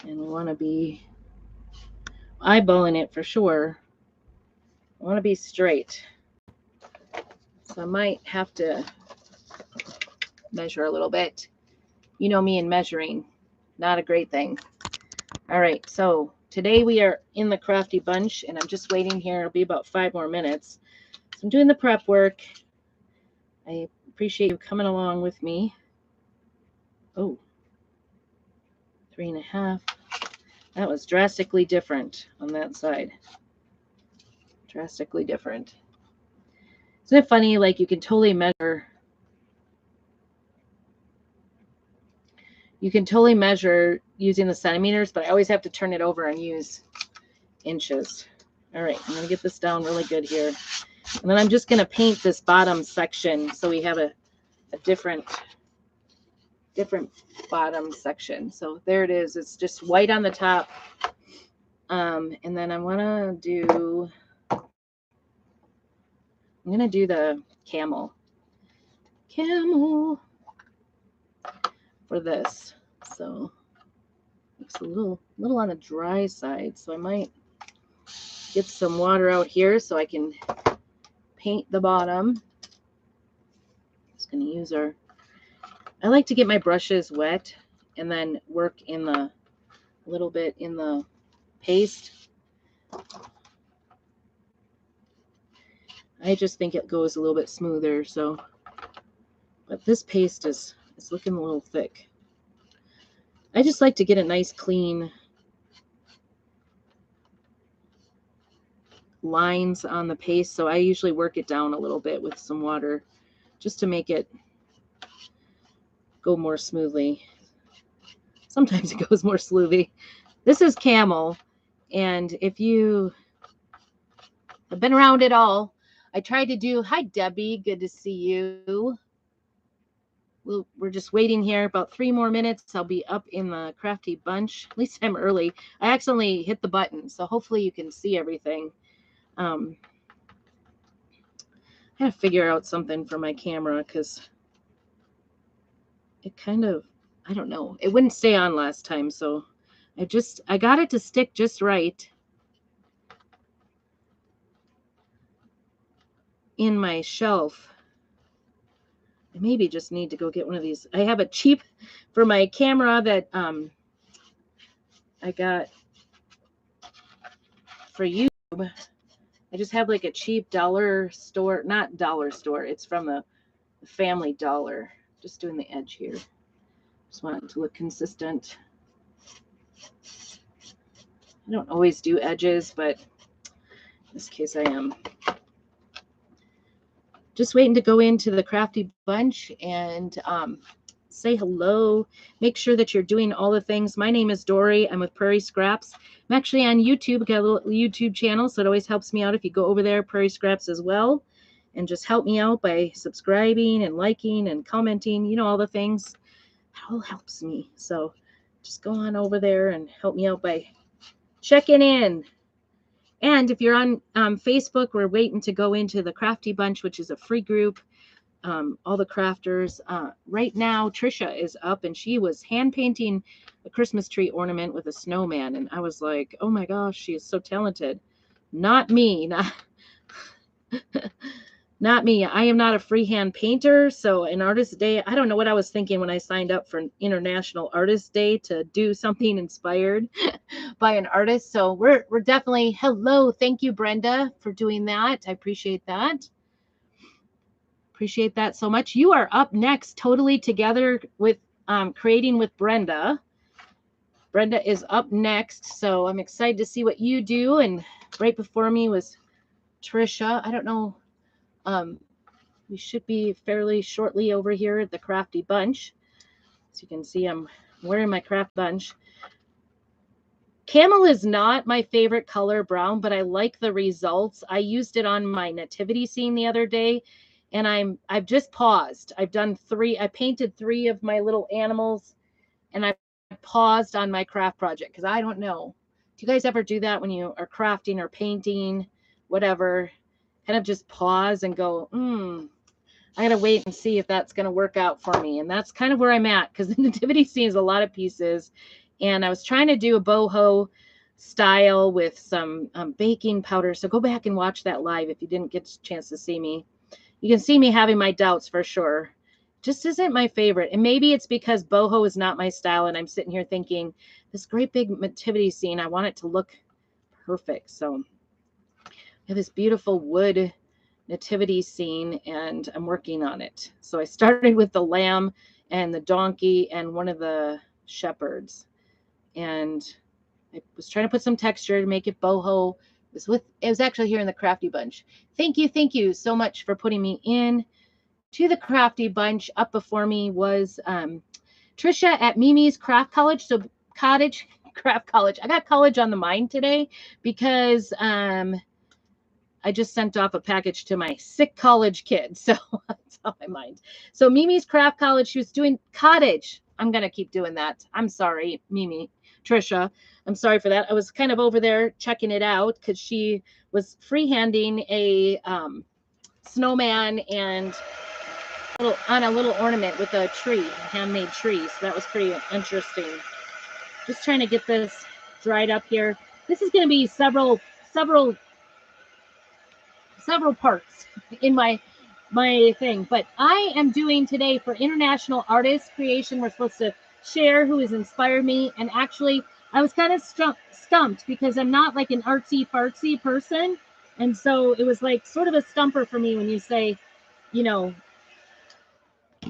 And we want to be eyeballing it for sure. I want to be straight. So I might have to measure a little bit. You know me and measuring, not a great thing. All right, so today we are in the Crafty Bunch, and I'm just waiting here. It'll be about 5 more minutes. So I'm doing the prep work. I appreciate you coming along with me. Oh, 3.5. That was drastically different on that side. Drastically different. Isn't it funny? Like, you can totally measure. You can totally measure using the centimeters, but I always have to turn it over and use inches. All right, I'm going to get this down really good here. And then I'm just going to paint this bottom section so we have a different bottom section. So there it is. It's just white on the top. And then I'm going to do the camel for this. So it's a little on the dry side. So I might get some water out here so I can paint the bottom. Just going to use I like to get my brushes wet and then work in a little bit in the paste. I just think it goes a little bit smoother. So, but this paste is looking a little thick. I just like to get a nice clean lines on the paste. So I usually work it down a little bit with some water just to make it go more smoothly. Sometimes it goes more smoothly. This is camel. And if you have been around at all, I tried to do, hi Debbie, good to see you. We're just waiting here about 3 more minutes. I'll be up in the Crafty Bunch. At least I'm early. I accidentally hit the button, so hopefully you can see everything. I gotta figure out something for my camera because it kind of, I don't know. It wouldn't stay on last time, so I got it to stick just right in my shelf. I maybe just need to go get one of these. I have a cheap for my camera that I got for YouTube. I just have like a cheap dollar store, not dollar store. It's from the Family Dollar. Just doing the edge here. Just want it to look consistent. I don't always do edges, but in this case I am. Just waiting to go into the Crafty Bunch and say hello. Make sure that you're doing all the things. My name is Dory. I'm with Prairie Scraps. I'm actually on YouTube. Got a little YouTube channel, so it always helps me out if you go over there, Prairie Scraps as well. And just help me out by subscribing and liking and commenting. You know, all the things. That all helps me. So just go on over there and help me out by checking in. And if you're on Facebook, we're waiting to go into the Crafty Bunch, which is a free group. All the crafters. Right now, Trisha is up, and she was hand painting a Christmas tree ornament with a snowman. And I was like, oh my gosh, she is so talented. Not me. Not me. I am not a freehand painter. So an Artist Day, I don't know what I was thinking when I signed up for an International Artist Day to do something inspired by an artist. So we're definitely, hello. Thank you, Brenda, for doing that. I appreciate that. Appreciate that so much. You are up next, totally together with Creating with Brenda. Brenda is up next. So I'm excited to see what you do. And right before me was Trisha. I don't know. We should be fairly shortly over here at the Crafty Bunch. As you can see, I'm wearing my Craft Bunch. Camel is not my favorite color, brown, but I like the results. I used it on my nativity scene the other day, and I've just paused. I've done 3. I painted 3 of my little animals, and I paused on my craft project because I don't know. Do you guys ever do that when you are crafting or painting, whatever? Kind of just pause and go, I got to wait and see if that's going to work out for me. And that's kind of where I'm at because the nativity scene is a lot of pieces. And I was trying to do a boho style with some baking powder. So go back and watch that live if you didn't get a chance to see me. You can see me having my doubts for sure. Just isn't my favorite. And maybe it's because boho is not my style. And I'm sitting here thinking, this great big nativity scene, I want it to look perfect. So I have this beautiful wood nativity scene and I'm working on it. So I started with the lamb and the donkey and one of the shepherds. And I was trying to put some texture to make it boho. It was actually here in the Crafty Bunch. Thank you so much for putting me in to the Crafty Bunch. Up before me was Trisha at Mimi's Craft College. So Craft College. I got college on the mind today because I just sent off a package to my sick college kid. So that's on my mind. So Mimi's Craft College, she was doing cottage. I'm going to keep doing that. I'm sorry, Mimi, Trisha. I'm sorry for that. I was kind of over there checking it out because she was freehanding a snowman and on a little ornament with a tree, a handmade tree. So that was pretty interesting. Just trying to get this dried up here. This is going to be several parts in my thing, but I am doing today for International Artist Creation. We're supposed to share who has inspired me, and actually I was kind of stumped because I'm not like an artsy fartsy person, and so it was like sort of a stumper for me when you say, you know,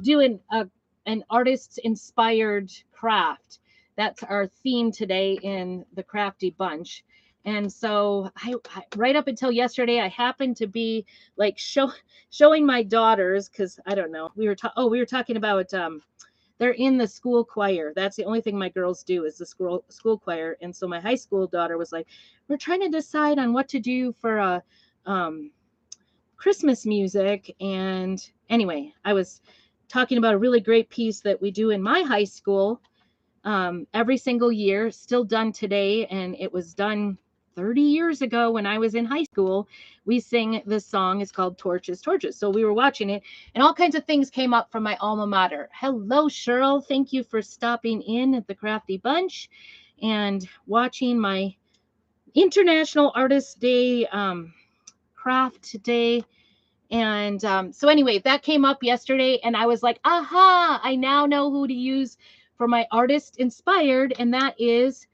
doing an artist inspired craft. That's our theme today in the Crafty Bunch. And so I right up until yesterday, I happened to be like showing my daughters, because I don't know, we were talking about they're in the school choir. That's the only thing my girls do is the school choir. And so my high school daughter was like, we're trying to decide on what to do for a Christmas music. And anyway, I was talking about a really great piece that we do in my high school every single year, still done today. And it was done 30 years ago when I was in high school. We sing this song. It's called Torches, Torches. So we were watching it and all kinds of things came up from my alma mater. Hello, Cheryl. Thank you for stopping in at the Crafty Bunch and watching my International Artist Day craft today. And so anyway, that came up yesterday and I was like, aha, I now know who to use for my artist inspired. And that is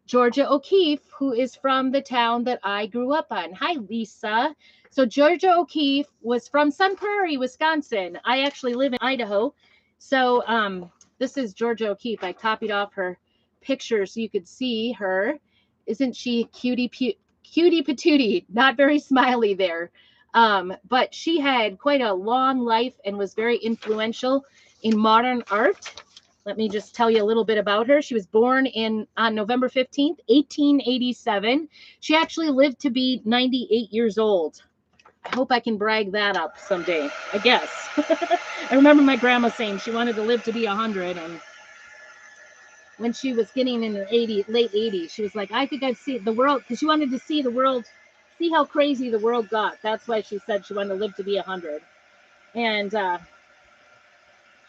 Georgia O'Keeffe, who is from the town that I grew up on. Hi, Lisa. So Georgia O'Keeffe was from Sun Prairie, Wisconsin. I actually live in Idaho. So this is Georgia O'Keeffe. I copied off her picture so you could see her. Isn't she cutie patootie? Not very smiley there. But she had quite a long life and was very influential in modern art. Let me just tell you a little bit about her. She was born on November 15th, 1887. She actually lived to be 98 years old. I hope I can brag that up someday, I guess. I remember my grandma saying she wanted to live to be 100, and when she was getting in her late 80s, she was like, I think I've seen the world, because she wanted to see the world, see how crazy the world got. That's why she said she wanted to live to be 100. And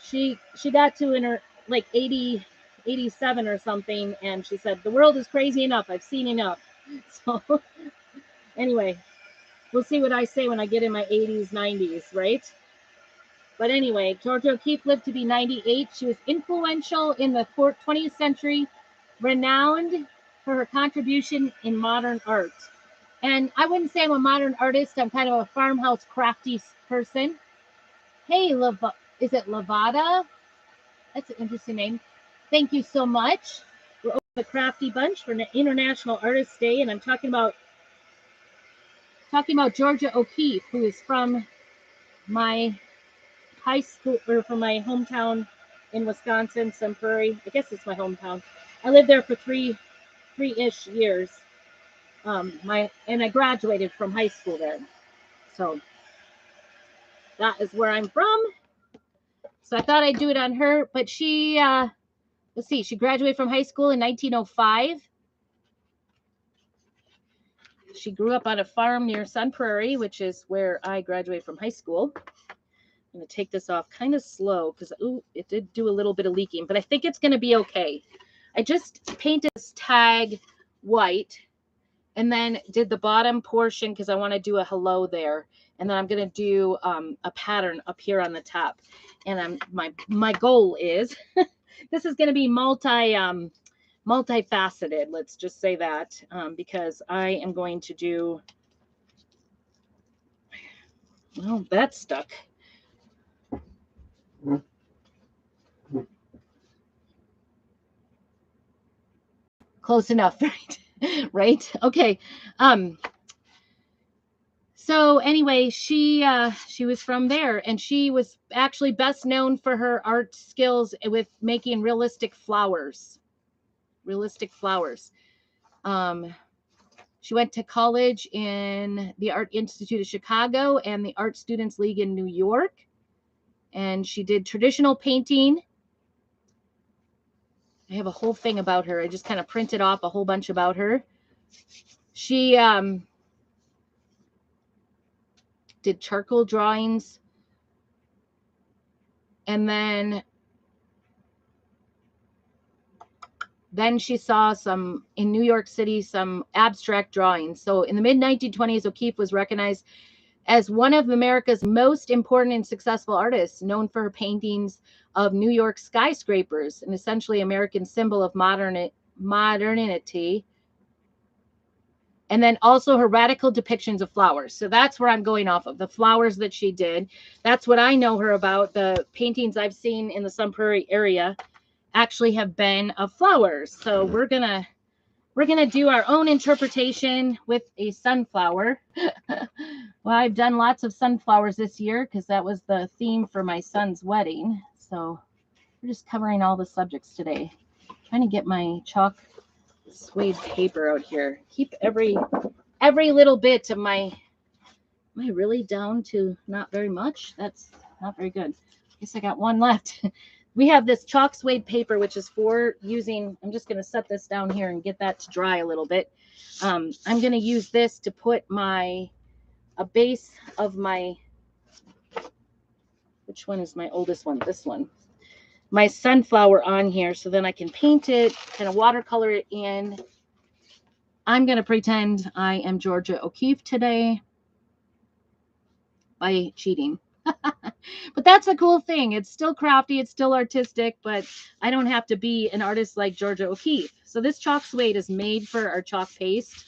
she got to in her like 80, 87 or something, and she said, the world is crazy enough. I've seen enough. So anyway, we'll see what I say when I get in my 80s, 90s, right? But anyway, Georgia O'Keeffe lived to be 98. She was influential in the 20th century, renowned for her contribution in modern art. And I wouldn't say I'm a modern artist. I'm kind of a farmhouse crafty person. Hey, is it Lavada? That's an interesting name. Thank you so much. We're over the Crafty Bunch for International Artist Day, and I'm talking about Georgia O'Keeffe, who is from my high school, or from my hometown in Wisconsin, Sun Prairie. I guess it's my hometown. I lived there for three-ish years. And I graduated from high school there. So that is where I'm from. So I thought I'd do it on her, but she, let's see, she graduated from high school in 1905. She grew up on a farm near Sun Prairie, which is where I graduated from high school. I'm going to take this off kind of slow because, it did do a little bit of leaking, but I think it's going to be okay. I just painted this tag white and then did the bottom portion because I want to do a hello there. And then I'm going to do a pattern up here on the top. And my goal is, this is going to be multifaceted. Let's just say that, because I am going to do, well, that's stuck. Close enough, right? Right? Okay. So anyway, she was from there, and she was actually best known for her art skills with making realistic flowers. Realistic flowers. She went to college in the Art Institute of Chicago and the Art Students League in New York. And she did traditional painting. I have a whole thing about her. I just kind of printed off a whole bunch about her. She did charcoal drawings. And then she saw some, in New York City, some abstract drawings. So in the mid-1920s, O'Keeffe was recognized as one of America's most important and successful artists, known for her paintings of New York skyscrapers, an essentially American symbol of modernity. And then also her radical depictions of flowers. So that's where I'm going off of, the flowers that she did. That's what I know her about. The paintings I've seen in the Sun Prairie area actually have been of flowers. So we're gonna do our own interpretation with a sunflower. Well, I've done lots of sunflowers this year because that was the theme for my son's wedding. So we're just covering all the subjects today. Trying to get my chalk suede paper out here. Keep every little bit of my, am I really down to not very much? That's not very good. I guess I got one left. We have this chalk suede paper, which is for using, I'm just going to set this down here and get that to dry a little bit. I'm going to use this to put a base of my, which one is my oldest one? This one. My sunflower on here, so then I can paint it, kind of watercolor it in. I'm going to pretend I am Georgia O'Keeffe today by cheating. But that's a cool thing. It's still crafty, it's still artistic, but I don't have to be an artist like Georgia O'Keeffe. So this chalk suede is made for our chalk paste,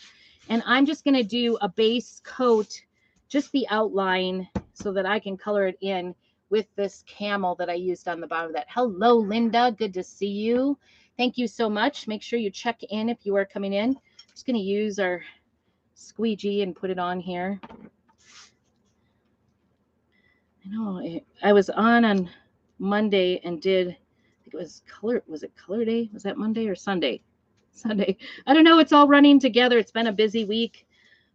and I'm just going to do a base coat, just the outline, so that I can color it in with this camel that I used on the bottom of that. Hello, Linda. Good to see you. Thank you so much. Make sure you check in if you are coming in. I'm just going to use our squeegee and put it on here. I know I was on Monday and did, I think it was color day? Was that Monday or Sunday? Sunday. I don't know. It's all running together. It's been a busy week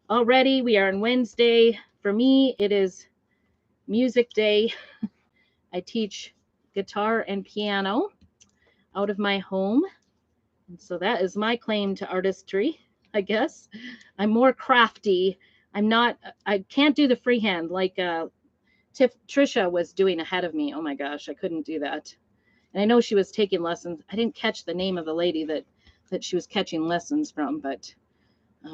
already. We are on Wednesday. For me, it is music day. I teach guitar and piano out of my home. And so that is my claim to artistry, I guess. I'm more crafty. I can't do the freehand like Trisha was doing ahead of me. Oh my gosh, I couldn't do that. And I know she was taking lessons. I didn't catch the name of the lady that she was catching lessons from, but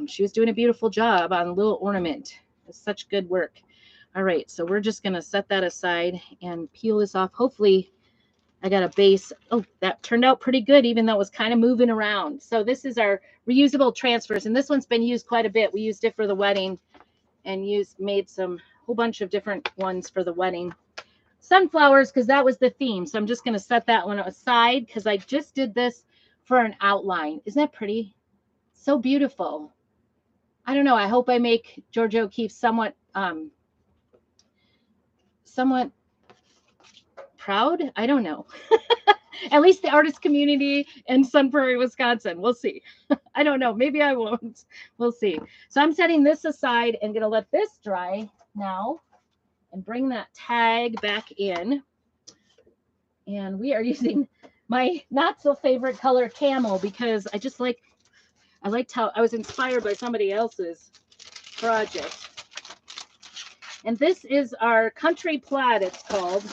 she was doing a beautiful job on a little ornament. It's such good work. All right, so we're just going to set that aside and peel this off. Hopefully I got a base. Oh, that turned out pretty good, even though it was kind of moving around. So this is our reusable transfers, and this one's been used quite a bit. We used it for the wedding and made some whole bunch of different ones for the wedding. Sunflowers, because that was the theme. So I'm just going to set that one aside because I just did this for an outline. Isn't that pretty? So beautiful. I don't know. I hope I make Georgia O'Keeffe somewhat proud. I don't know. At least the artist community in Sun Prairie, Wisconsin. We'll see. I don't know. Maybe I won't. We'll see. So I'm setting this aside and going to let this dry now and bring that tag back in. And we are using my not so favorite color camel because I liked how I was inspired by somebody else's project. And this is our country plaid, it's called.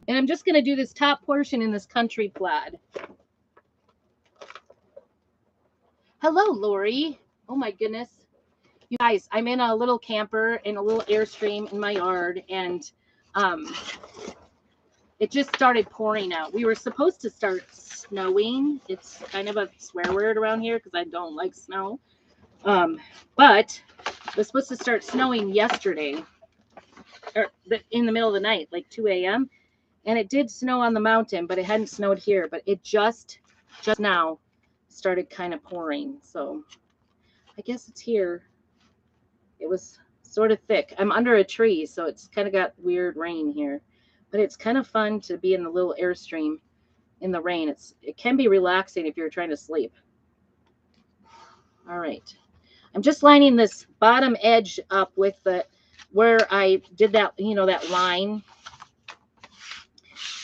And I'm just going to do this top portion in this country plaid. Hello, Lori. Oh my goodness. You guys, I'm in a little camper in a little Airstream in my yard, and it just started pouring out. We were supposed to start snowing. It's kind of a swear word around here because I don't like snow. But it was supposed to start snowing yesterday, or in the middle of the night, like 2 a.m. And it did snow on the mountain, but it hadn't snowed here. But it just now started kind of pouring. So I guess it's here. It was sort of thick. I'm under a tree, so it's kind of got weird rain here. But it's kind of fun to be in the little Airstream in the rain. It can be relaxing if you're trying to sleep. All right. I'm just lining this bottom edge up with where I did that, that line.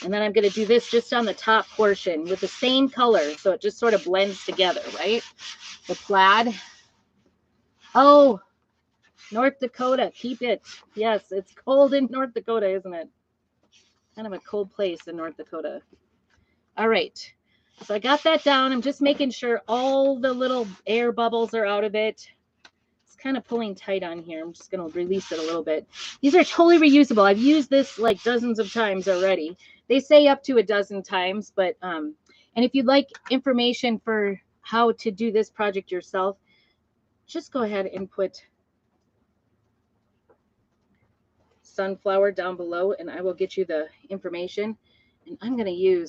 And then I'm going to do this just on the top portion with the same color. So it just sort of blends together, right? The plaid. Oh, North Dakota, keep it. Yes, it's cold in North Dakota, isn't it? Kind of a cold place in North Dakota. All right. So I got that down. I'm just making sure all the little air bubbles are out of it. It's kind of pulling tight on here. I'm just going to release it a little bit. These are totally reusable. I've used this like dozens of times already. They say up to a dozen times, but and if you'd like information for how to do this project yourself, just go ahead and put sunflower down below and I will get you the information. And I'm going to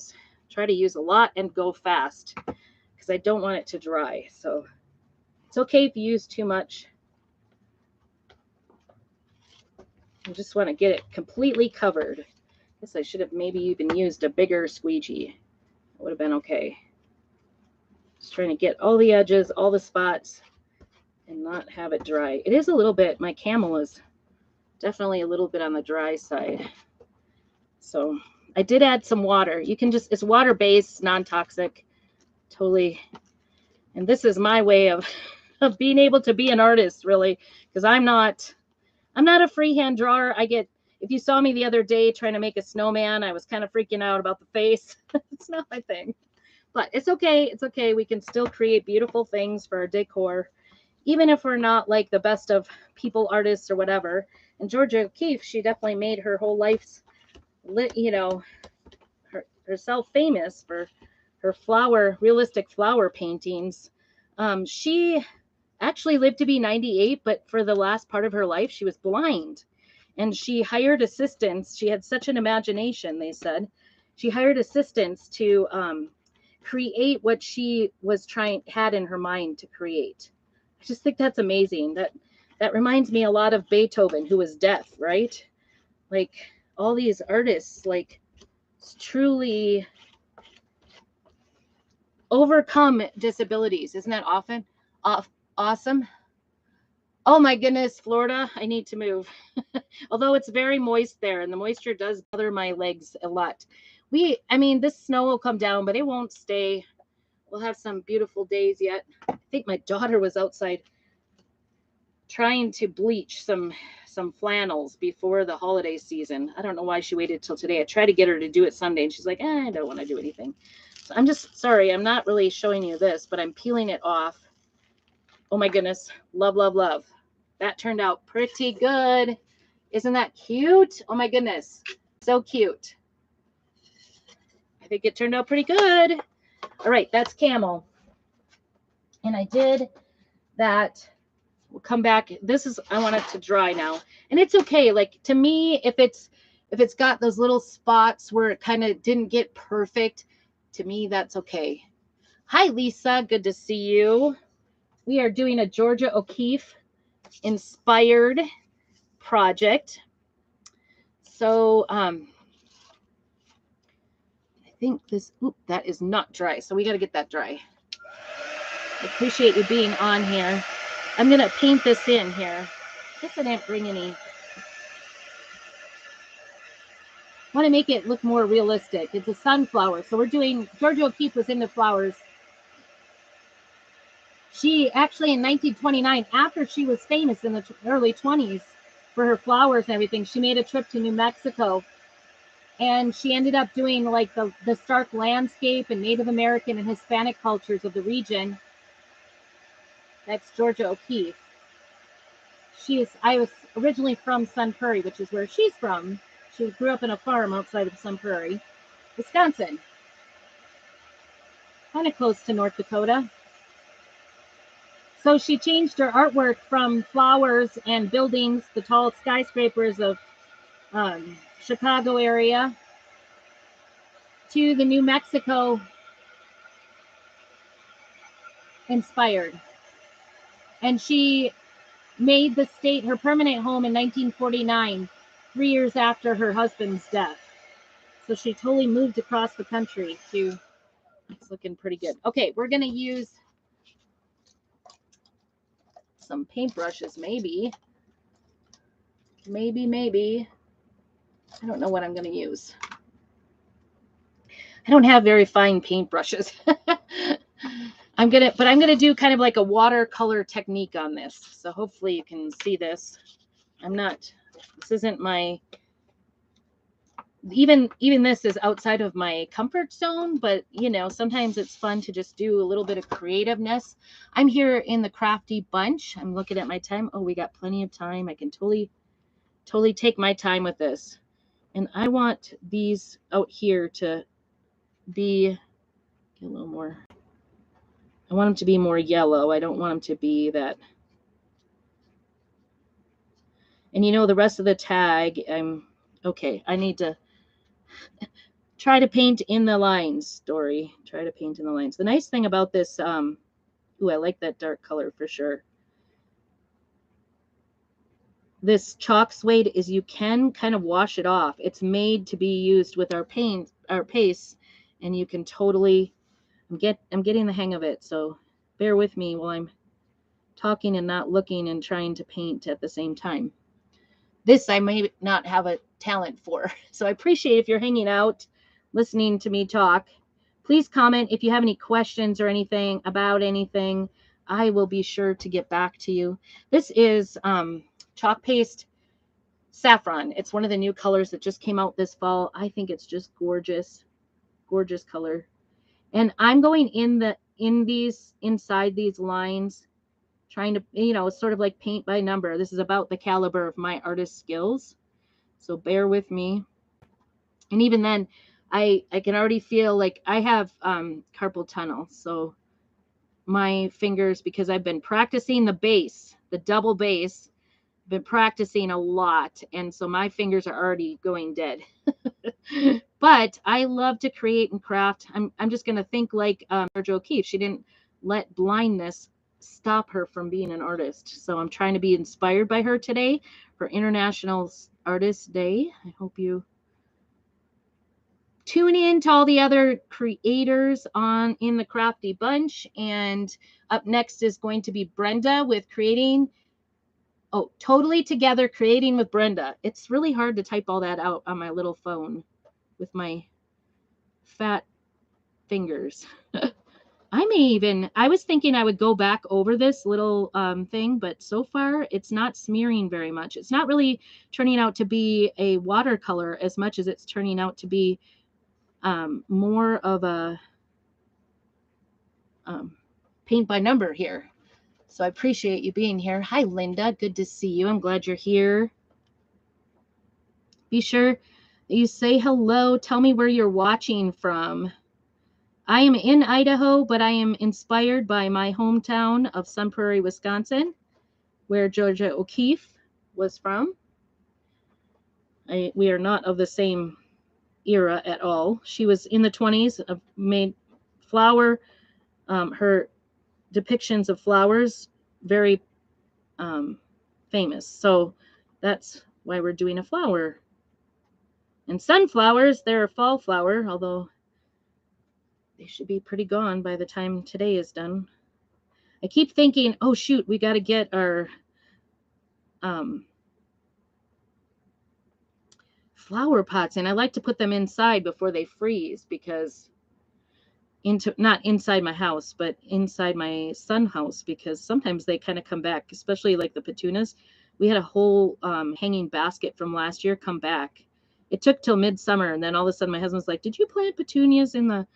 try to use a lot and go fast because I don't want it to dry. So it's okay if you use too much. I just want to get it completely covered. I guess I should have maybe even used a bigger squeegee. It would have been okay. Just trying to get all the edges, all the spots, and not have it dry. It is a little bit, my camel is definitely a little bit on the dry side. So I did add some water. You can it's water-based, non-toxic, totally. And this is my way of being able to be an artist, really, because I'm not a freehand drawer. If you saw me the other day trying to make a snowman, I was kind of freaking out about the face. It's not my thing, but it's okay. It's okay. We can still create beautiful things for our decor, even if we're not like the best of people artists or whatever. And Georgia O'Keeffe, she definitely made her whole life's, herself famous for her realistic flower paintings. She actually lived to be 98, but for the last part of her life, she was blind. And she hired assistants. She had such an imagination, they said. She hired assistants to create what she had in her mind to create. I just think that's amazing. That reminds me a lot of Beethoven, who was deaf, right? Like all these artists, like truly overcome disabilities. Isn't that awesome? Oh my goodness, Florida, I need to move. Although it's very moist there and the moisture does bother my legs a lot. This snow will come down, but it won't stay. We'll have some beautiful days yet. I think my daughter was outside trying to bleach some flannels before the holiday season. I don't know why she waited till today. I tried to get her to do it Sunday and she's like, I don't want to do anything. So I'm just sorry. I'm not really showing you this, but I'm peeling it off. Oh my goodness. Love, love, love. That turned out pretty good. Isn't that cute? Oh my goodness. So cute. I think it turned out pretty good. All right, that's camel. And I did that. We'll come back. I want it to dry now. And it's okay. Like to me, if it's got those little spots where it kind of didn't get perfect, to me, that's okay. Hi, Lisa. Good to see you. We are doing a Georgia O'Keeffe inspired project. So I think that is not dry. So we got to get that dry. I appreciate you being on here. I'm going to paint this in here. I guess I didn't bring any. I want to make it look more realistic. It's a sunflower. So we're doing, Georgia O'Keeffe was into flowers. She actually in 1929, after she was famous in the early 20s for her flowers and everything, she made a trip to New Mexico. And she ended up doing like the stark landscape and Native American and Hispanic cultures of the region. That's Georgia O'Keeffe. I was originally from Sun Prairie, which is where she's from. She grew up in a farm outside of Sun Prairie, Wisconsin, kind of close to North Dakota. So she changed her artwork from flowers and buildings, the tall skyscrapers of Chicago area, to the New Mexico inspired. And she made the state her permanent home in 1949, 3 years after her husband's death. So she totally moved across the country to, it's looking pretty good. Okay, we're going to use some paintbrushes, maybe. Maybe. I don't know what I'm going to use. I don't have very fine paintbrushes. I'm going to do kind of like a watercolor technique on this. So hopefully you can see this. This isn't my, even this is outside of my comfort zone, but you know, sometimes it's fun to just do a little bit of creativeness. I'm here in the Crafty Bunch. I'm looking at my time. Oh, we got plenty of time. I can totally take my time with this. And I want these out here to be a little more, I want them to be more yellow. I don't want them to be that. And you know, the rest of the tag, okay. I need to try to paint in the lines, Dory. Try to paint in the lines. The nice thing about this, ooh, I like that dark color for sure. This chalk suede is you can kind of wash it off. It's made to be used with our paste, and you can totally, I'm getting the hang of it. So bear with me while I'm talking and not looking and trying to paint at the same time. This I may not have a talent for. So I appreciate if you're hanging out, listening to me talk. Please comment if you have any questions or anything about anything. I will be sure to get back to you. This is chalk paste saffron. It's one of the new colors that just came out this fall. I think it's just gorgeous. Gorgeous color. And I'm going inside these lines, trying to, you know, it's sort of like paint by number. This is about the caliber of my artist skills. So bear with me. And even then, I can already feel like I have carpal tunnel. So my fingers, because I've been practicing the bass, the double bass, been practicing a lot. And so my fingers are already going dead. But I love to create and craft. I'm just going to think like Georgia O'Keeffe. She didn't let blindness stop her from being an artist. So I'm trying to be inspired by her today for International Artist Day. I hope you tune in to all the other creators in the Crafty Bunch. And up next is going to be Brenda with Totally Together, Creating with Brenda. It's really hard to type all that out on my little phone with my fat fingers. I was thinking I would go back over this little thing, but so far it's not smearing very much. It's not really turning out to be a watercolor as much as it's turning out to be more of a paint by number here. So I appreciate you being here. Hi, Linda. Good to see you. I'm glad you're here. Be sure that you say hello. Tell me where you're watching from. I am in Idaho, but I am inspired by my hometown of Sun Prairie, Wisconsin, where Georgia O'Keeffe was from. We are not of the same era at all. She was in the 20s, made flower, her depictions of flowers, very famous. So that's why we're doing a flower. And sunflowers, they're a fall flower, although they should be pretty gone by the time today is done. I keep thinking, oh shoot, we got to get our flower pots, and I like to put them inside before they freeze, because not inside my house, but inside my sun house, because sometimes they kind of come back, especially like the petunias. We had a whole hanging basket from last year come back. It took till midsummer, and then all of a sudden my husband's like, did you plant petunias in the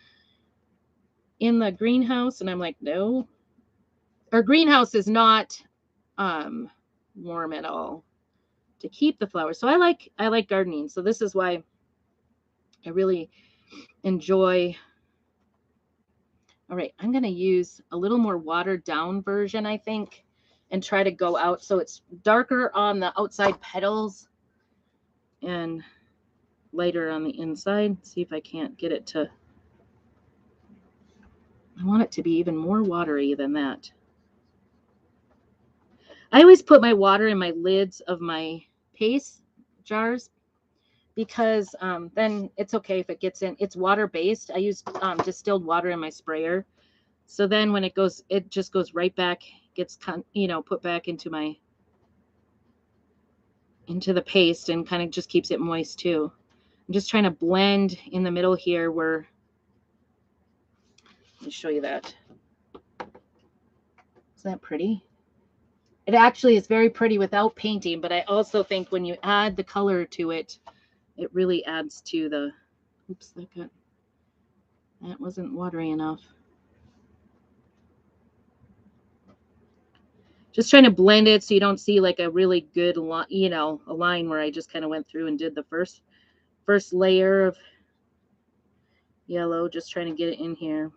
greenhouse? And I'm like, no. Our greenhouse is not warm at all to keep the flowers. So I like gardening. So this is why I really enjoy. All right, I'm going to use a little more watered down version, I think, and try to go out so it's darker on the outside petals and lighter on the inside. See if I can't get it to, I want it to be even more watery than that. I always put my water in my lids of my paste jars because then it's okay if it gets in. It's water based. I use distilled water in my sprayer. So then when it goes, it just goes right back, gets, put back into the paste and kind of just keeps it moist too. I'm just trying to blend in the middle here where, let me show you that. Isn't that pretty? It actually is very pretty without painting, but I also think when you add the color to it, it really adds to the, oops, that wasn't watery enough. Just trying to blend it so you don't see like a really good, a line where I just kind of went through and did the first layer of yellow, just trying to get it in here.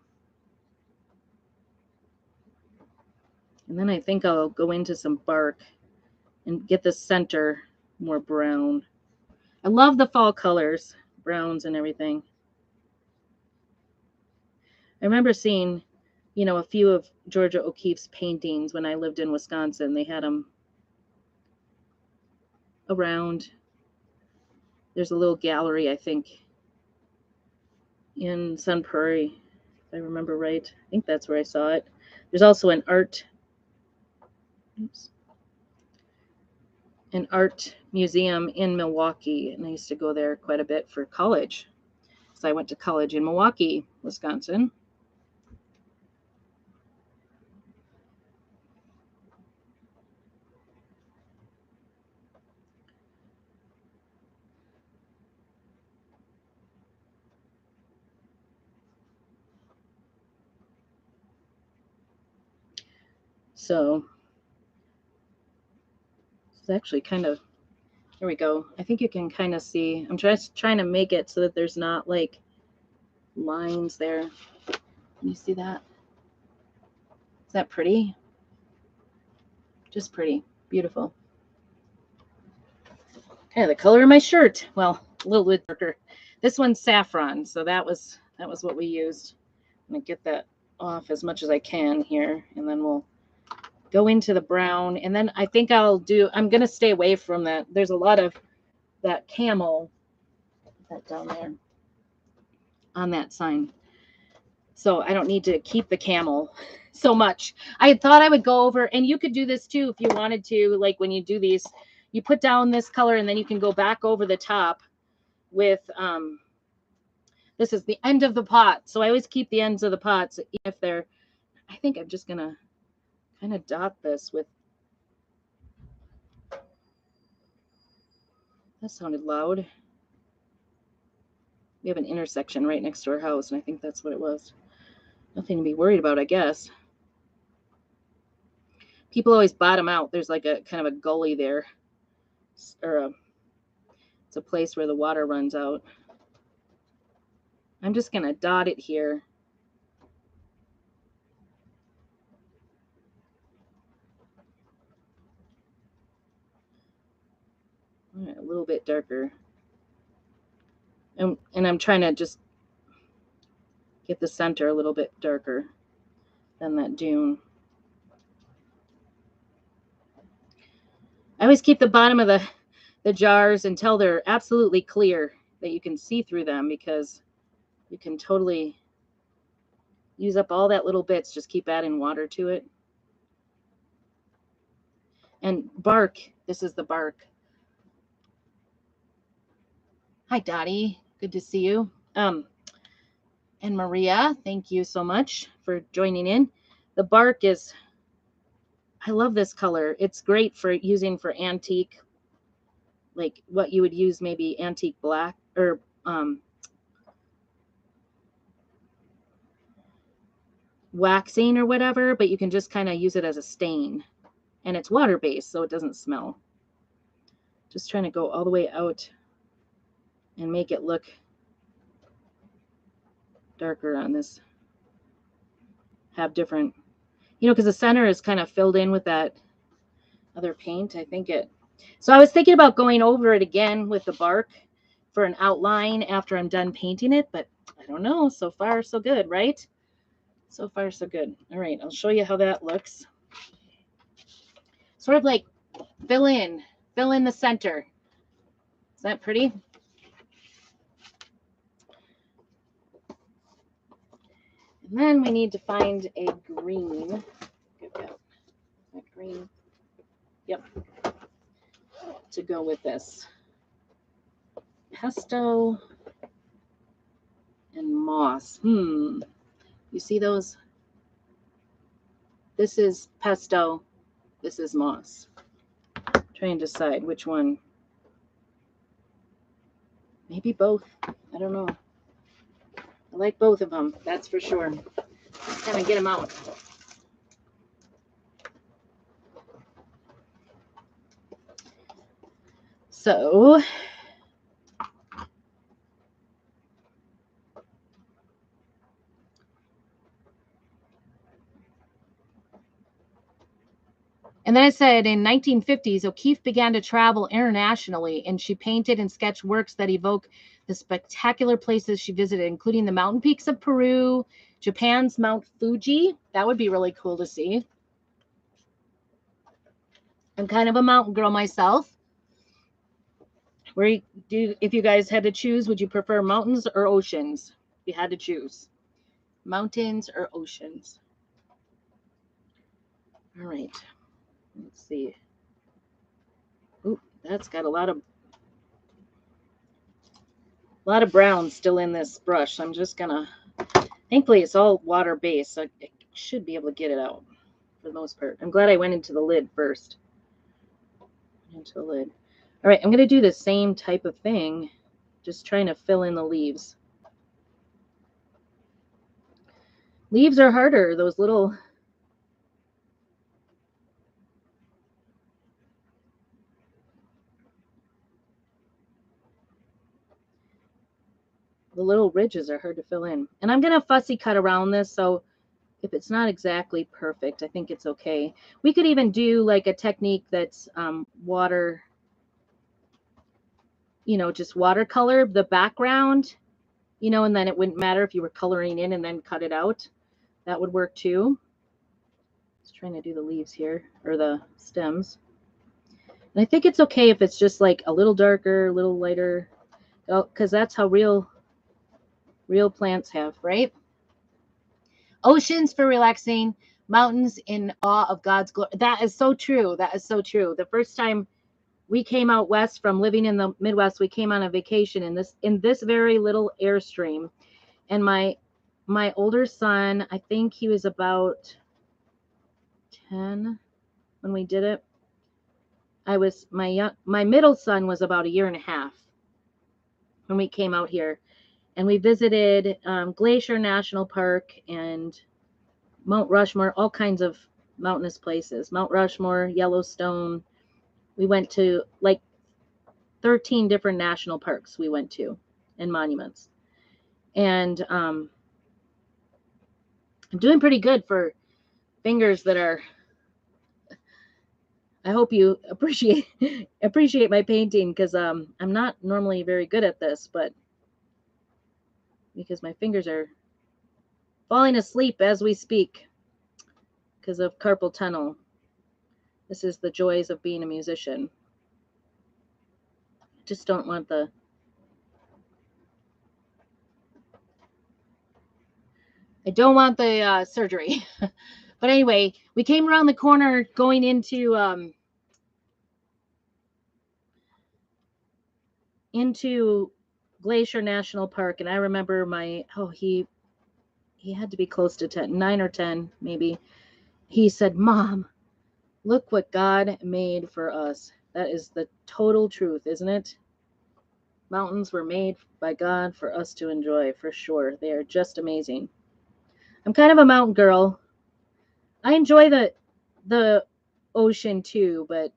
And then I think I'll go into some bark and get the center more brown. I love the fall colors, browns and everything. I remember seeing, a few of Georgia O'Keeffe's paintings when I lived in Wisconsin. They had them around. There's a little gallery, I think, in Sun Prairie, if I remember right. I think that's where I saw it. There's also an art museum in Milwaukee, and I used to go there quite a bit for college. So I went to college in Milwaukee, Wisconsin. So it's actually kind of, there we go. I think you can kind of see, I'm just trying to make it so that there's not like lines there. Can you see that? Is that pretty? Just pretty. Beautiful. Kind of the color of my shirt. Well, a little bit darker. This one's saffron, so that was what we used. I'm gonna get that off as much as I can here, and then we'll go into the brown. And then I think I'm gonna stay away from that. There's a lot of that camel, that down there on that sign. So I don't need to keep the camel so much. I thought I would go over, and you could do this too if you wanted to, like when you do these, you put down this color and then you can go back over the top with, this is the end of the pot. So I always keep the ends of the pots if they're, I think I'm just going to kind of dot this with, that sounded loud. We have an intersection right next to our house, and I think that's what it was. Nothing to be worried about, I guess. People always bottom out. There's like a kind of a gully there, or it's a place where the water runs out. I'm just going to dot it here. All right, a little bit darker. And I'm trying to just get the center a little bit darker than that dune. I always keep the bottom of the jars until they're absolutely clear that you can see through them, because you can totally use up all that little bits. Just keep adding water to it. And bark, this is the bark. Hi, Dottie. Good to see you. And Maria, thank you so much for joining in. The bark is, I love this color. It's great for using for antique, like what you would use maybe antique black or waxing or whatever, but you can just kind of use it as a stain. And it's water-based, so it doesn't smell. Just trying to go all the way out and make it look darker on this. Have different, because the center is kind of filled in with that other paint. I think it. So I was thinking about going over it again with the bark for an outline after I'm done painting it, but I don't know. So far, so good, right? So far, so good. All right, I'll show you how that looks. Sort of like fill in the center. Is that pretty? And then we need to find a green. Get that green. Yep. To go with this. Pesto and moss. You see those? This is pesto. This is moss. Try and decide which one. Maybe both. I don't know. I like both of them. That's for sure. Just kind of get them out. So and then I said in 1950s, O'Keeffe began to travel internationally, and she painted and sketched works that evoke the spectacular places she visited, including the mountain peaks of Peru, Japan's Mount Fuji. That would be really cool to see. I'm kind of a mountain girl myself. If you guys had to choose, would you prefer mountains or oceans? If you had to choose, mountains or oceans. All right. Let's see. Ooh, that's got a lot of brown still in this brush. I'm just gonna, thankfully it's all water based, so I should be able to get it out for the most part. I'm glad I went into the lid first. Into the lid. All right, I'm gonna do the same type of thing, just trying to fill in the leaves. Leaves are harder, those little ridges are hard to fill in. And I'm gonna fussy cut around this, so if it's not exactly perfect, I think it's okay. We could even do like a technique that's water, just watercolor the background, and then it wouldn't matter if you were coloring in and then cut it out. That would work too. Just trying to do the leaves here, or the stems. And I think it's okay if it's just like a little darker, a little lighter, because that's how real plants have, right? Oceans for relaxing, mountains in awe of God's glory. That is so true. That is so true. The first time we came out west from living in the Midwest, we came on a vacation in this very little Airstream, and my older son, I think he was about 10 when we did it. My middle son was about a year and a half when we came out here, and we visited Glacier National Park and Mount Rushmore, all kinds of mountainous places. Mount Rushmore, Yellowstone. We went to like 13 different national parks we went to and monuments. And I'm doing pretty good for fingers that are, I hope you appreciate my painting, because I'm not normally very good at this, but because my fingers are falling asleep as we speak because of carpal tunnel. This is the joys of being a musician. Just don't want the surgery. But anyway, we came around the corner going into Glacier National Park, and I remember he had to be close to 9 or 10 maybe. He said, "Mom, look what God made for us." That is the total truth, isn't it? Mountains were made by God for us to enjoy, for sure. They are just amazing. I'm kind of a mountain girl. I enjoy the ocean too, but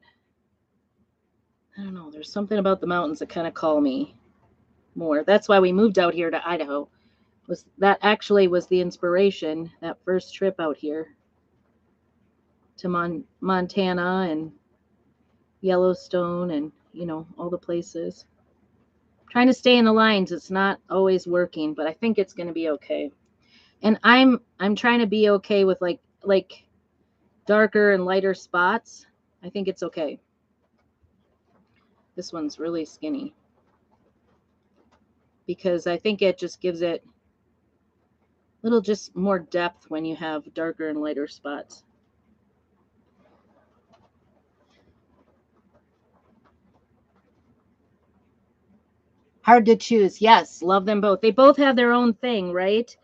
I don't know. There's something about the mountains that kind of call me more. That's why we moved out here to Idaho. Was that actually was the inspiration, that first trip out here to Montana and Yellowstone and, you know, all the places. Trying to stay in the lines. It's not always working, but I think it's going to be okay. And I'm trying to be okay with like darker and lighter spots. I think it's okay. This one's really skinny because I think it just gives it a little just more depth when you have darker and lighter spots. Hard to choose. Yes, love them both. They both have their own thing, right?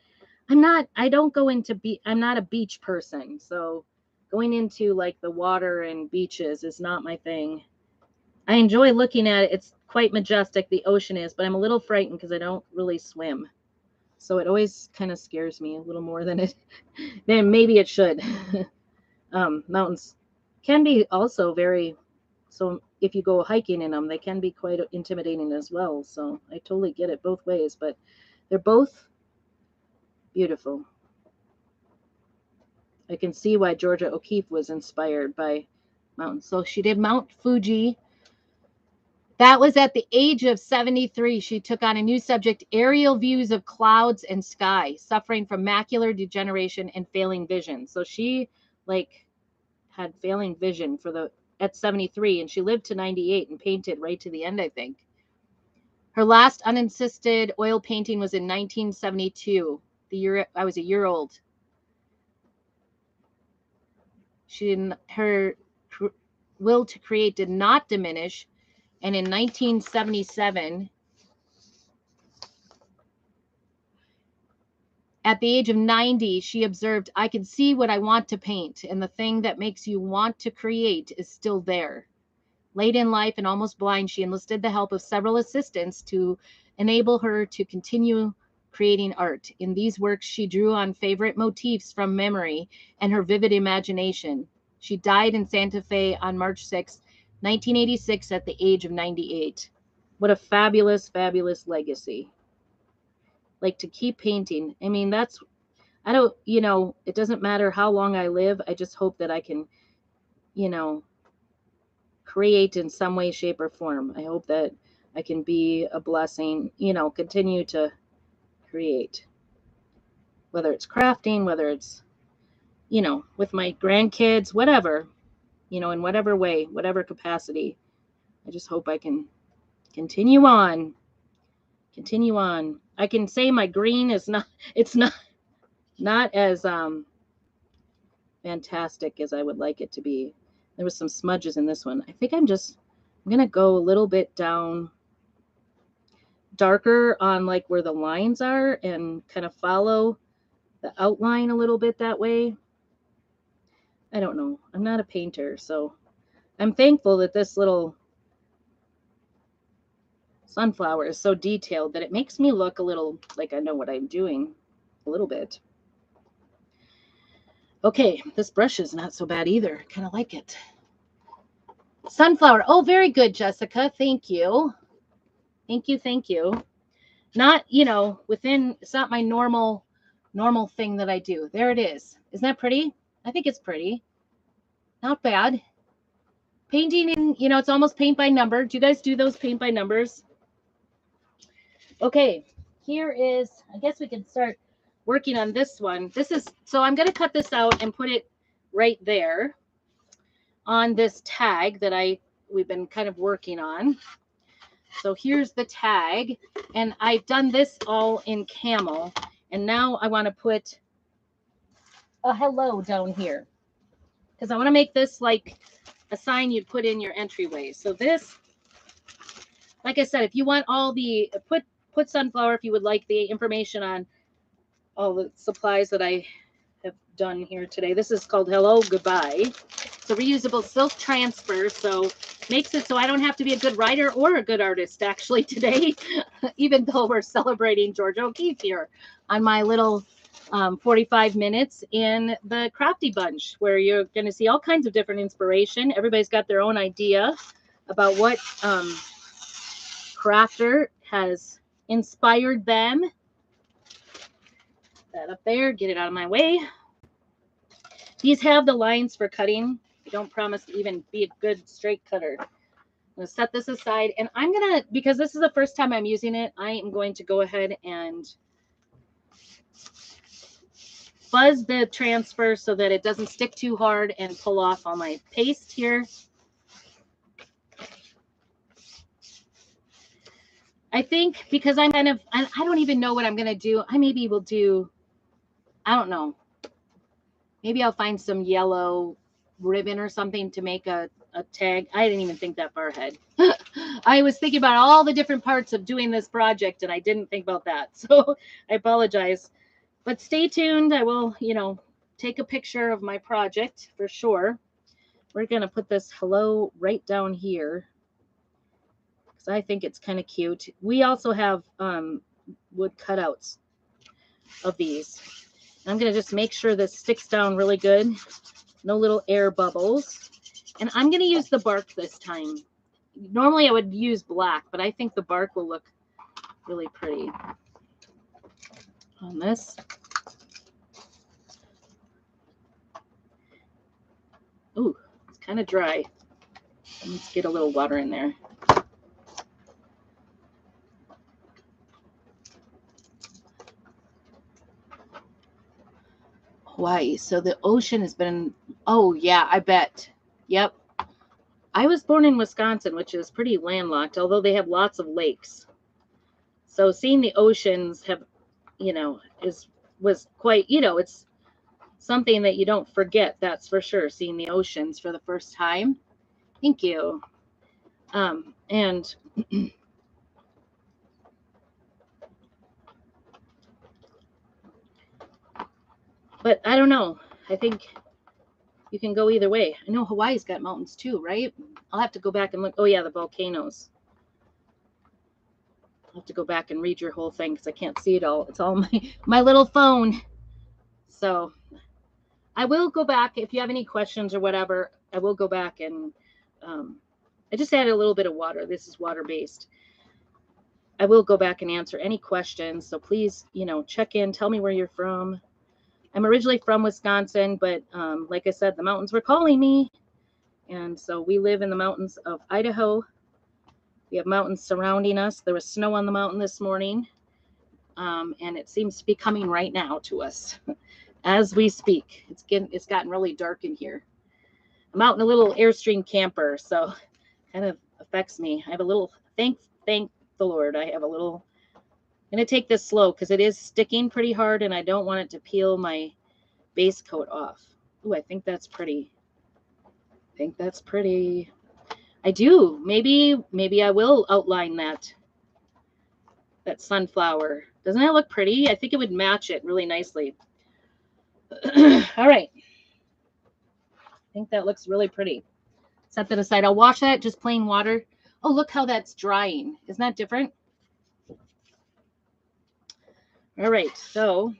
I don't go into I'm not a beach person. So going into like the water and beaches is not my thing. I enjoy looking at it. It's quite majestic, the ocean is, but I'm a little frightened because I don't really swim. So it always kind of scares me a little more than maybe it should. Mountains can be also very, so if you go hiking in them, they can be quite intimidating as well. So I totally get it both ways, but they're both beautiful. I can see why Georgia O'Keeffe was inspired by mountains. So she did Mount Fuji. That was at the age of 73. She took on a new subject, aerial views of clouds and sky, suffering from macular degeneration and failing vision. So she like had failing vision at 73, and she lived to 98 and painted right to the end, I think. Her last unassisted oil painting was in 1972, the year I was a year old. Her will to create did not diminish, and in 1977, at the age of 90, she observed, I can see what I want to paint, and the thing that makes you want to create is still there. Late in life and almost blind, she enlisted the help of several assistants to enable her to continue creating art. In these works, she drew on favorite motifs from memory and her vivid imagination. She died in Santa Fe on March 6, 1986, at the age of 98. What a fabulous, fabulous legacy. Like, to keep painting. I mean, I don't, it doesn't matter how long I live. I just hope that I can, create in some way, shape, or form. I hope that I can be a blessing, continue to create. Whether it's crafting, whether it's, with my grandkids, whatever, in whatever way, whatever capacity. I just hope I can continue on. Continue on. I can say my green is not as fantastic as I would like it to be. There was some smudges in this one. I think I'm going to go a little bit down darker on like where the lines are and kind of follow the outline a little bit that way. I don't know. I'm not a painter, so I'm thankful that this little sunflower is so detailed that it makes me look a little like I know what I'm doing a little bit. Okay, this brush is not so bad either. Kind of like it. Sunflower. Oh, very good, Jessica. Thank you. Thank you. Thank you. Not, it's not my normal thing that I do. There it is. Isn't that pretty? I think it's pretty. Not bad. Painting in, it's almost paint by number. Do you guys do those paint by numbers? Okay, here is, I guess we can start working on this one. So I'm going to cut this out and put it right there on this tag that we've been kind of working on. So here's the tag, and I've done this all in camel, and now I want to put a hello down here because I want to make this like a sign you'd put in your entryway. So this, like I said, if you want all the, put sunflower if you would like the information on all the supplies that I have done here today. This is called Hello Goodbye. It's a reusable silk transfer, so makes it so I don't have to be a good writer or a good artist actually today, even though we're celebrating Georgia O'Keeffe here on my little 45 minutes in the Crafty Bunch, where you're going to see all kinds of different inspiration. Everybody's got their own idea about what crafter has inspired them. That up there, get it out of my way. These have the lines for cutting. They don't promise to even be a good straight cutter. I'm going to set this aside, and I'm going to, because this is the first time I'm using it, I am going to go ahead and fuzz the transfer so that it doesn't stick too hard and pull off all my paste here. I think because I'm kind of, I don't even know what I'm going to do. I maybe will do, I don't know. Maybe I'll find some yellow ribbon or something to make a tag. I didn't even think that far ahead. I was thinking about all the different parts of doing this project, and I didn't think about that. So I apologize. But stay tuned. I will, you know, take a picture of my project for sure. We're going to put this hello right down here because I think it's kind of cute. We also have wood cutouts of these. I'm going to just make sure this sticks down really good. No little air bubbles. And I'm going to use the bark this time. Normally I would use black, but I think the bark will look really pretty on this. Ooh, it's kind of dry. Let's get a little water in there. Hawaii. So the ocean has been, oh yeah, I bet. Yep. I was born in Wisconsin, which is pretty landlocked, although they have lots of lakes. So seeing the oceans have, you know, was quite, you know, it's something that you don't forget, that's for sure, seeing the oceans for the first time. Thank you. And but I don't know. I think you can go either way. I know Hawaii's got mountains too, right? I'll have to go back and look. Oh yeah, the volcanoes. I'll have to go back and read your whole thing because I can't see it all. It's all my little phone. So I will go back. If you have any questions or whatever, I will go back and I just added a little bit of water. This is water-based. I will go back and answer any questions. So please, you know, check in. Tell me where you're from. I'm originally from Wisconsin, but like I said, the mountains were calling me. And so we live in the mountains of Idaho. We have mountains surrounding us. There was snow on the mountain this morning. And it seems to be coming right now to us as we speak. It's gotten really dark in here. I'm out in a little Airstream camper, so kind of affects me. I have a little, thank the Lord, I have a little, I'm going to take this slow because it is sticking pretty hard and I don't want it to peel my base coat off. Ooh, I think that's pretty. I think that's pretty. I do. Maybe I will outline that sunflower. Doesn't that look pretty? I think it would match it really nicely. All right. I think that looks really pretty. Set that aside. I'll wash that, just plain water. Oh, look how that's drying. Isn't that different? All right. So,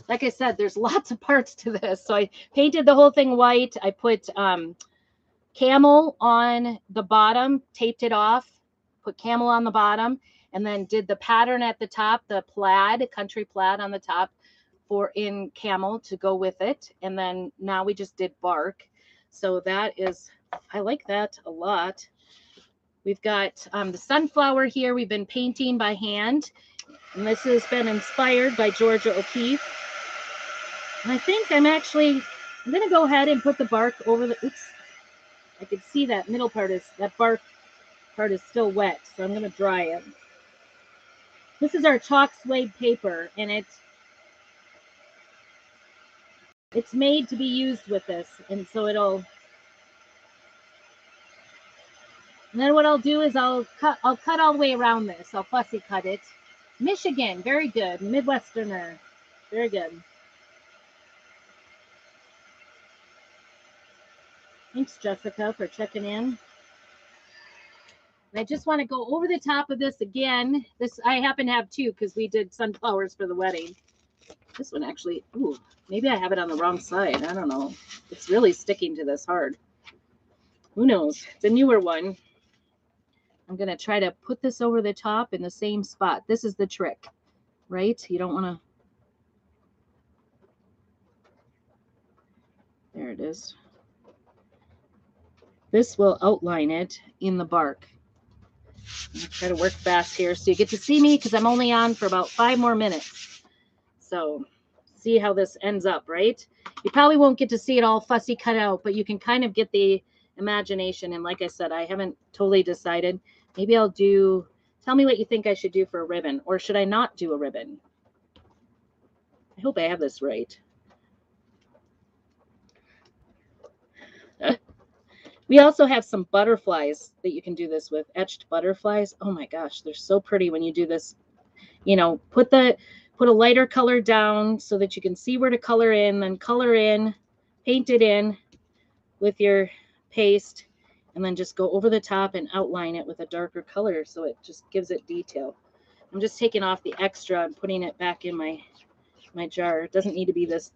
like I said, there's lots of parts to this. So I painted the whole thing white. I put camel on the bottom, taped it off, put camel on the bottom, and then did the pattern at the top, the plaid, country plaid on the top for in camel to go with it. And then now we just did bark. So that is, I like that a lot. We've got the sunflower here. We've been painting by hand. And this has been inspired by Georgia O'Keeffe. And I think I'm going to go ahead and put the bark over the, oops. I could see that middle part that bark part is still wet. So I'm going to dry it. This is our chalk suede paper, and it's made to be used with this. And so and then what I'll do is I'll cut all the way around this. I'll fussy cut it. Michigan, very good. Midwesterner, very good. Thanks, Jessica, for checking in. And I just want to go over the top of this again. This I happen to have two because we did sunflowers for the wedding. This one actually, ooh, maybe I have it on the wrong side. I don't know. It's really sticking to this hard. Who knows? It's a newer one. I'm going to try to put this over the top in the same spot. This is the trick, right? You don't want to. There it is. This will outline it in the bark. I'm going to try to work fast here so you get to see me because I'm only on for about 5 more minutes. So see how this ends up, right? You probably won't get to see it all fussy cut out, but you can kind of get the imagination. And like I said, I haven't totally decided. Maybe I'll do, tell me what you think I should do for a ribbon, or should I not do a ribbon? I hope I have this right. We also have some butterflies that you can do this with, etched butterflies. Oh my gosh, they're so pretty when you do this. You know, put a lighter color down so that you can see where to color in, then color in, paint it in with your paste, and then just go over the top and outline it with a darker color so it just gives it detail. I'm just taking off the extra and putting it back in my jar. It doesn't need to be this.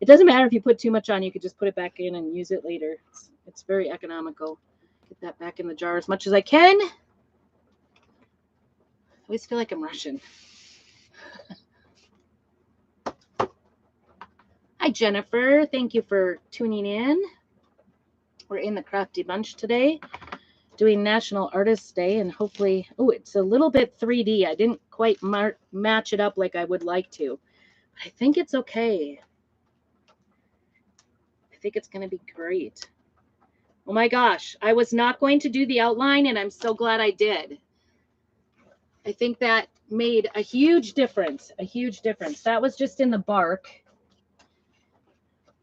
It doesn't matter if you put too much on. You could just put it back in and use it later. It's very economical. Get that back in the jar as much as I can. I always feel like I'm rushing. Hi, Jennifer. Thank you for tuning in. We're in the Crafty Bunch today, doing National Artists Day, and hopefully, oh, it's a little bit 3D. I didn't quite match it up like I would like to. But I think it's okay. I think it's going to be great. Oh my gosh, I was not going to do the outline, and I'm so glad I did. I think that made a huge difference, That was just in the bark.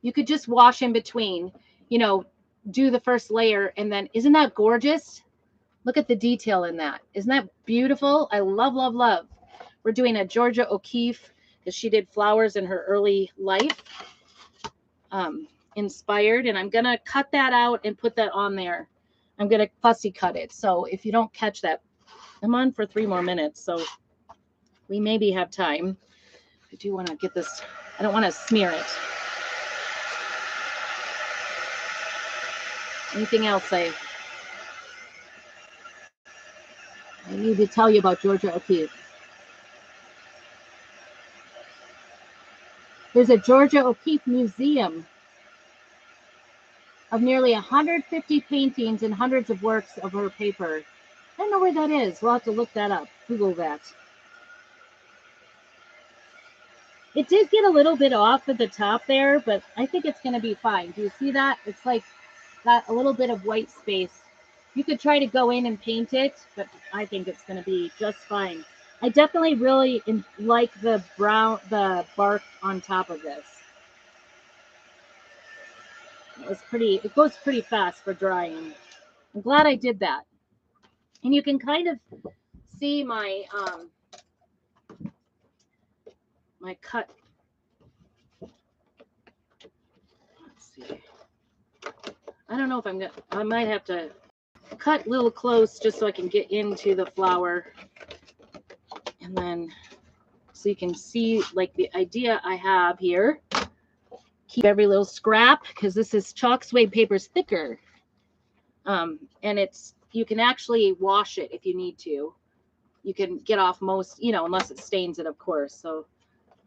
You could just wash in between, you know, do the first layer, and then, isn't that gorgeous? Look at the detail in that. Isn't that beautiful? I love, love, love. We're doing a Georgia O'Keeffe because she did flowers in her early life. Inspired, and I'm gonna cut that out and put that on there. I'm gonna fussy cut it, so if you don't catch that, I'm on for 3 more minutes, so we maybe have time. I do want to get this, I don't want to smear it. Anything else I need to tell you about Georgia O'Keeffe? There's a Georgia O'Keeffe museum of nearly 150 paintings and hundreds of works of her paper. I don't know where that is. We'll have to look that up. Google that. It did get a little bit off at the top there, but I think it's going to be fine. Do you see that? It's like got a little bit of white space. You could try to go in and paint it, but I think it's going to be just fine. I definitely really like the bark on top of this. It goes pretty fast for drying. I'm glad I did that. And you can kind of see my my cut. Let's see. I don't know if I might have to cut a little close just so I can get into the flower. And then, so you can see like the idea I have here. Keep every little scrap because this is chalk suede paper's thicker. And you can actually wash it if you need to. You can get off most, you know, unless it stains it, of course. So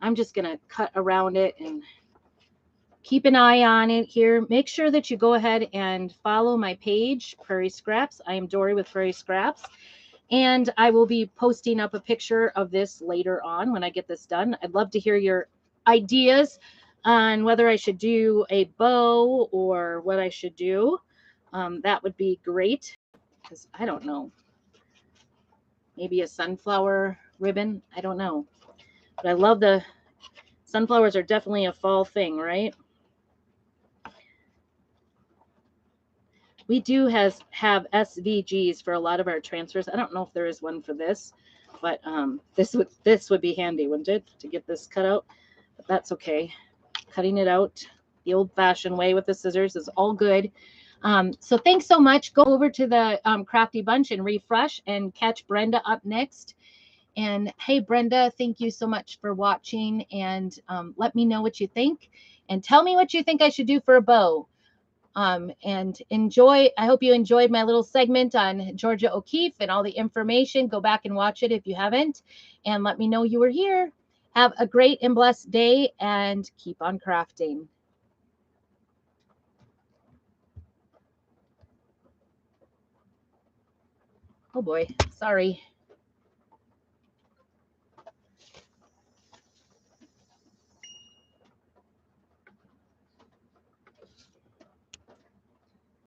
I'm just going to cut around it and keep an eye on it here. Make sure that you go ahead and follow my page, Prairie Scraps. I am Dory with Prairie Scraps. And I will be posting up a picture of this later on when I get this done. I'd love to hear your ideas on whether I should do a bow or what I should do. That would be great because I don't know. Maybe a sunflower ribbon. I don't know. But I love the sunflowers are definitely a fall thing, right? We do have SVGs for a lot of our transfers. I don't know if there is one for this, but this would be handy, wouldn't it, to get this cut out? But that's okay. Cutting it out the old-fashioned way with the scissors is all good. So thanks so much. Go over to the Crafty Bunch and refresh and catch Brenda up next. And hey, Brenda, thank you so much for watching. And let me know what you think. And tell me what you think I should do for a bow. And enjoy. I hope you enjoyed my little segment on Georgia O'Keeffe and all the information. Go back and watch it if you haven't. And let me know you were here. Have a great and blessed day and keep on crafting. Oh boy, sorry.